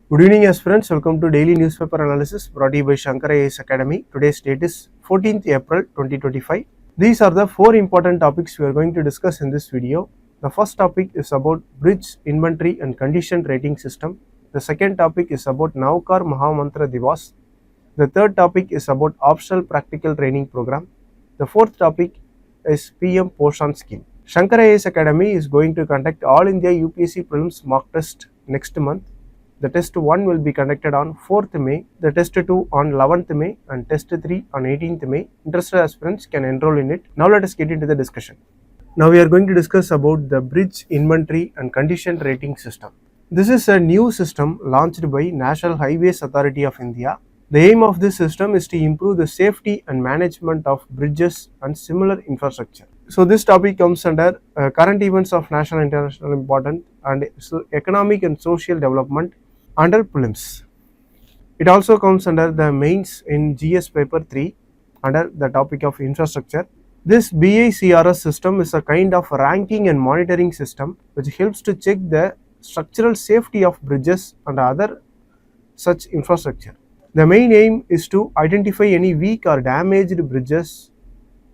Good evening aspirants, welcome to daily newspaper analysis brought to you by Shankar IAS Academy. Today's date is 14th April 2025. These are the four important topics we are going to discuss in this video. The first topic is about bridge inventory and condition rating system. The second topic is about Navkar Mahamantra Divas. The third topic is about optional practical training program. The fourth topic is PM-POSHAN scheme. Shankar IAS Academy is going to conduct all India UPSC Prelims mock test next month. The test 1 will be conducted on 4th May, the test 2 on 11th May and test 3 on 18th May. Interested aspirants can enroll in it. Now let us get into the discussion. Now we are going to discuss about the bridge inventory and condition rating system. This is a new system launched by National Highways Authority of India. The aim of this system is to improve the safety and management of bridges and similar infrastructure. So this topic comes under current events of national and international importance and economic and social development under Prelims. It also comes under the mains in GS paper 3 under the topic of infrastructure. This BICRS system is a kind of ranking and monitoring system which helps to check the structural safety of bridges and other such infrastructure. The main aim is to identify any weak or damaged bridges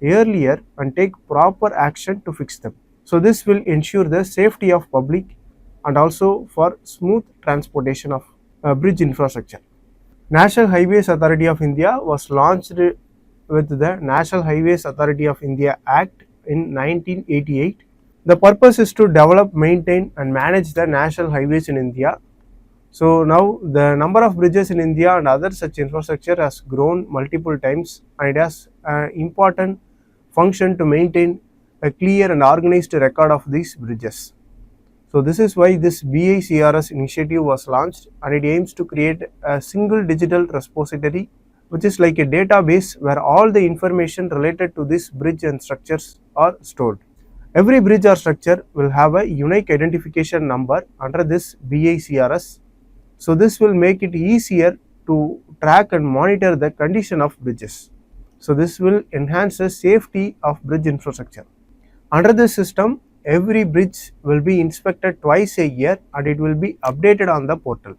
earlier and take proper action to fix them. So this will ensure the safety of public and also for smooth transportation of bridge infrastructure. National Highways Authority of India was launched with the National Highways Authority of India Act in 1988. The purpose is to develop, maintain and manage the national highways in India. So now the number of bridges in India and other such infrastructure has grown multiple times and it has an important function to maintain a clear and organized record of these bridges. So this is why this BICRS initiative was launched and it aims to create a single digital repository which is like a database where all the information related to this bridge and structures are stored. Every bridge or structure will have a unique identification number under this BICRS. So this will make it easier to track and monitor the condition of bridges. So this will enhance the safety of bridge infrastructure. Under this system, every bridge will be inspected twice a year and it will be updated on the portal.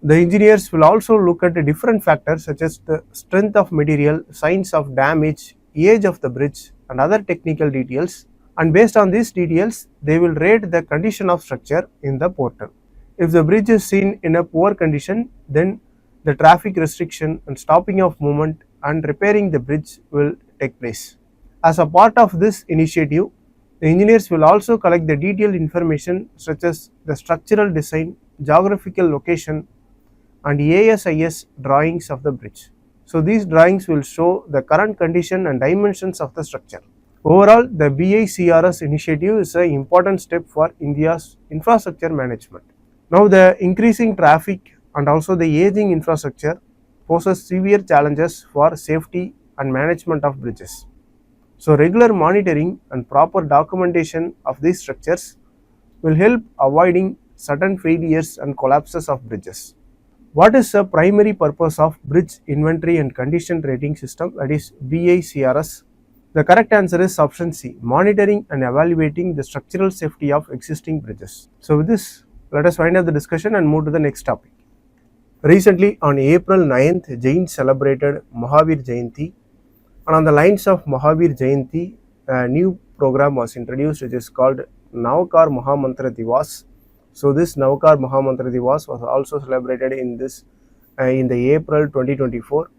The engineers will also look at different factors such as the strength of material, signs of damage, age of the bridge and other technical details, and based on these details, they will rate the condition of structure in the portal. If the bridge is seen in a poor condition, then the traffic restriction and stopping of movement and repairing the bridge will take place. As a part of this initiative, the engineers will also collect the detailed information such as the structural design, geographical location and ASIS drawings of the bridge. So these drawings will show the current condition and dimensions of the structure. Overall, the BICRS initiative is an important step for India's infrastructure management. Now the increasing traffic and also the aging infrastructure poses severe challenges for safety and management of bridges. So regular monitoring and proper documentation of these structures will help avoiding sudden failures and collapses of bridges. What is the primary purpose of bridge inventory and condition rating system, that is BICRS? The correct answer is option C, monitoring and evaluating the structural safety of existing bridges. So with this, let us wind up the discussion and move to the next topic. Recently on April 9th, Jains celebrated Mahavir Jayanti. And on the lines of Mahavir Jayanti, a new program was introduced which is called Navkar Mahamantra Divas. So this Navkar Mahamantra Divas was also celebrated in the April 2024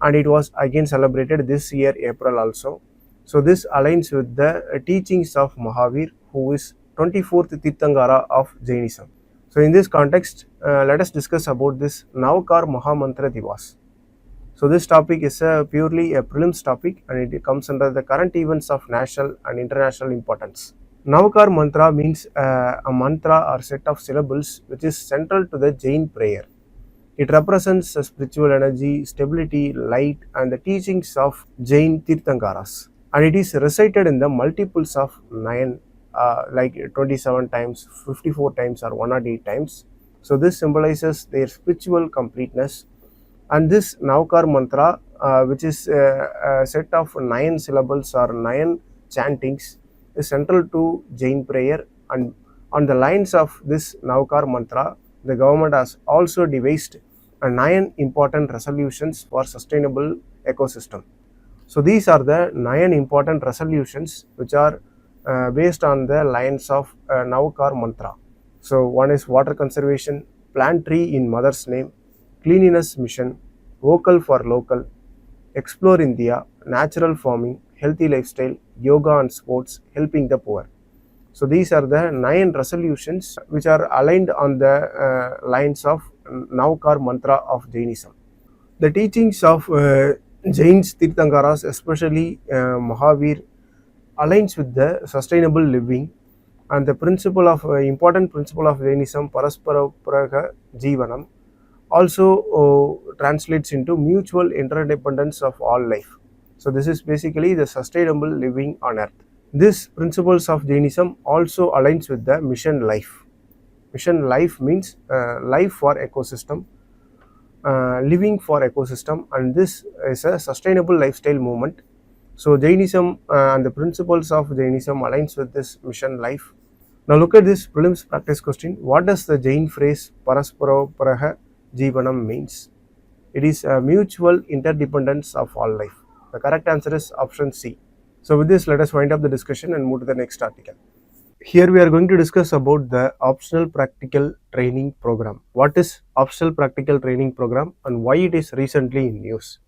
and it was again celebrated this year April also. So this aligns with the teachings of Mahavir, who is 24th Tirthankara of Jainism. So in this context, let us discuss about this Navkar Mahamantra Divas. So this topic is purely a prelims topic and it comes under the current events of national and international importance. Navkar mantra means a mantra or set of syllables which is central to the Jain prayer. It represents spiritual energy, stability, light and the teachings of Jain Tirthankaras. And it is recited in the multiples of 9 like 27 times, 54 times or 108 times. So this symbolizes their spiritual completeness. And this Navkar mantra, which is a set of 9 syllables or 9 chantings, is central to Jain prayer. And on the lines of this Navkar mantra, the government has also devised 9 important resolutions for sustainable ecosystem. So these are the 9 important resolutions which are based on the lines of Navkar mantra. So one is water conservation, plant tree in mother's name, cleanliness mission, vocal for local, explore India, natural farming, healthy lifestyle, yoga and sports, helping the poor. So these are the 9 resolutions which are aligned on the lines of Navkar mantra of Jainism. The teachings of Jains Tirthankaras, especially Mahavir, aligns with the sustainable living, and the principle of important principle of Jainism, Paraspara Praga Jivanam, also translates into mutual interdependence of all life. So this is basically the sustainable living on earth. These principles of Jainism also aligns with the mission life. Mission life means life for ecosystem, living for ecosystem, and this is a sustainable lifestyle movement. So Jainism and the principles of Jainism aligns with this mission life. Now look at this prelims practice question. What does the Jain phrase Paraspara Paraha Jivanam means? It is a mutual interdependence of all life. The correct answer is option C. So with this, let us wind up the discussion and move to the next article. Here we are going to discuss about the optional practical training program. What is optional practical training program and why it is recently in news?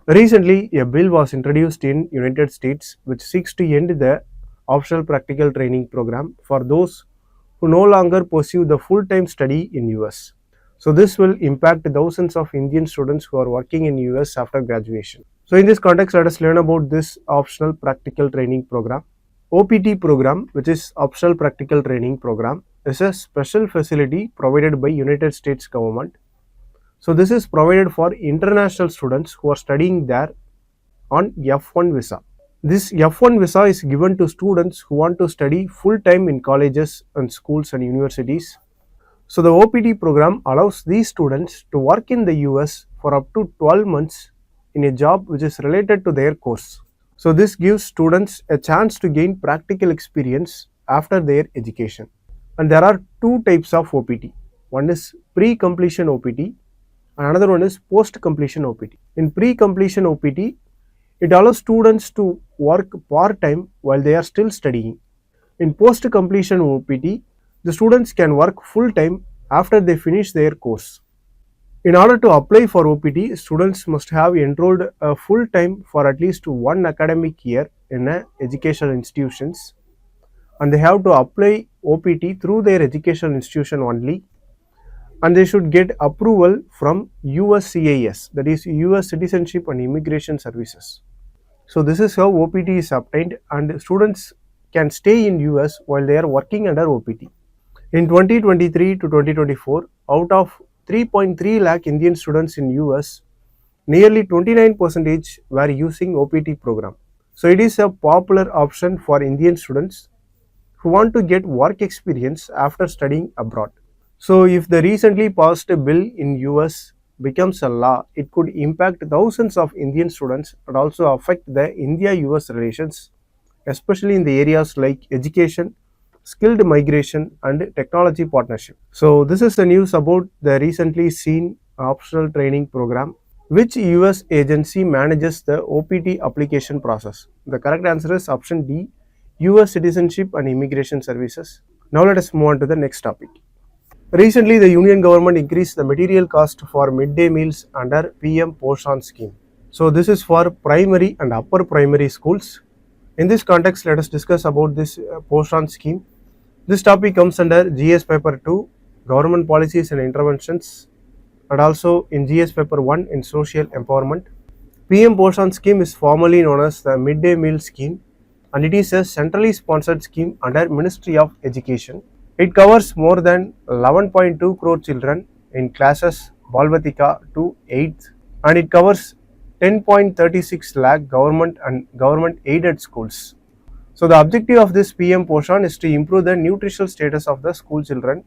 Recently, a bill was introduced in United States which seeks to end the optional practical training program for those who no longer pursue the full-time study in US. So this will impact thousands of Indian students who are working in US after graduation. So in this context, let us learn about this optional practical training program. OPT program, which is optional practical training program, is a special facility provided by United States government. So this is provided for international students who are studying there on F1 visa. This F1 visa is given to students who want to study full time in colleges and schools and universities. So the OPT program allows these students to work in the US for up to 12 months in a job which is related to their course. So this gives students a chance to gain practical experience after their education. And there are two types of OPT. One is pre-completion OPT and another one is post-completion OPT. In pre-completion OPT, it allows students to work part-time while they are still studying. In post-completion OPT, the students can work full-time after they finish their course. In order to apply for OPT, students must have enrolled full-time for at least 1 academic year in educational institutions, and they have to apply OPT through their educational institution only, and they should get approval from USCIS, that is US Citizenship and Immigration Services. So this is how OPT is obtained, and students can stay in US while they are working under OPT. In 2023 to 2024, out of 3.3 lakh Indian students in US, nearly 29% were using OPT program. So it is a popular option for Indian students who want to get work experience after studying abroad. So if the recently passed bill in US becomes a law, it could impact thousands of Indian students and also affect the India-US relations, especially in the areas like education, skilled migration and technology partnership. So this is the news about the recently seen optional training program. Which US agency manages the OPT application process? The correct answer is option D, US Citizenship and Immigration Services. Now let us move on to the next topic. Recently, the Union government increased the material cost for midday meals under PM-POSHAN scheme. So this is for primary and upper primary schools. In this context, let us discuss about this POSHAN scheme. This topic comes under GS paper 2, government policies and interventions, and also in GS paper 1 in social empowerment. PM-POSHAN scheme is formally known as the midday meal scheme, and it is a centrally sponsored scheme under Ministry of Education. It covers more than 11.2 crore children in classes Balvatika to 8th, and it covers 10.36 lakh government and government aided schools. So the objective of this PM-POSHAN is to improve the nutritional status of the school children.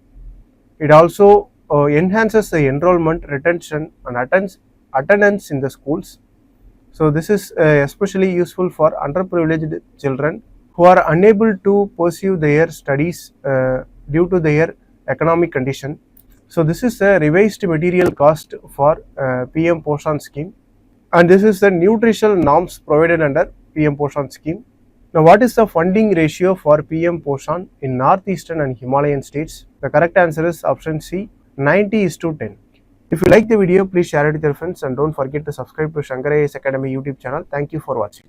It also enhances the enrollment, retention and attendance in the schools. So this is especially useful for underprivileged children who are unable to pursue their studies due to their economic condition. So this is the revised material cost for PM-POSHAN scheme, and this is the nutritional norms provided under PM-POSHAN scheme. Now, what is the funding ratio for PM-POSHAN in northeastern and Himalayan states? The correct answer is option C, 90:10. If you like the video, please share it with your friends and don't forget to subscribe to Shankar IAS Academy YouTube channel. Thank you for watching.